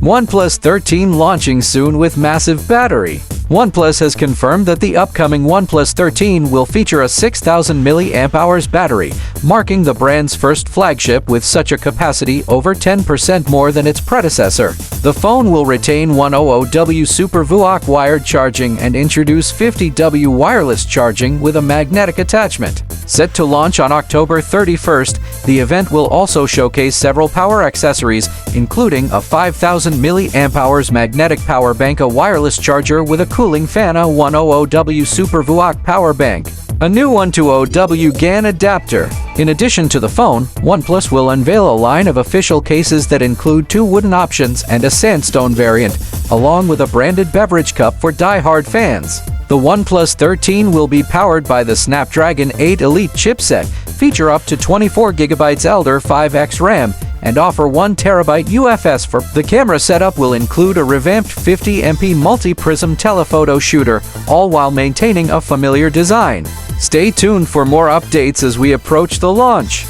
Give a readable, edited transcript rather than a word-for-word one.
OnePlus 13 launching soon with massive battery. OnePlus has confirmed that the upcoming OnePlus 13 will feature a 6,000 mAh battery, marking the brand's first flagship with such a capacity, over 10% more than its predecessor. The phone will retain 100W SuperVOOC wired charging and introduce 50W wireless charging with a magnetic attachment. Set to launch on October 31st, the event will also showcase several power accessories, including a 5,000 mAh magnetic power bank, a wireless charger with a cooling fan, a 100W SuperVOOC power bank, a new 120W GAN adapter. In addition to the phone, OnePlus will unveil a line of official cases that include 2 wooden options and a sandstone variant, along with a branded beverage cup for die-hard fans. The OnePlus 13 will be powered by the Snapdragon 8 Elite chipset, feature up to 24GB Elder 5X RAM, and offer 1TB UFS. For the camera setup will include a revamped 50MP multi-prism telephoto shooter, all while maintaining a familiar design. Stay tuned for more updates as we approach the launch.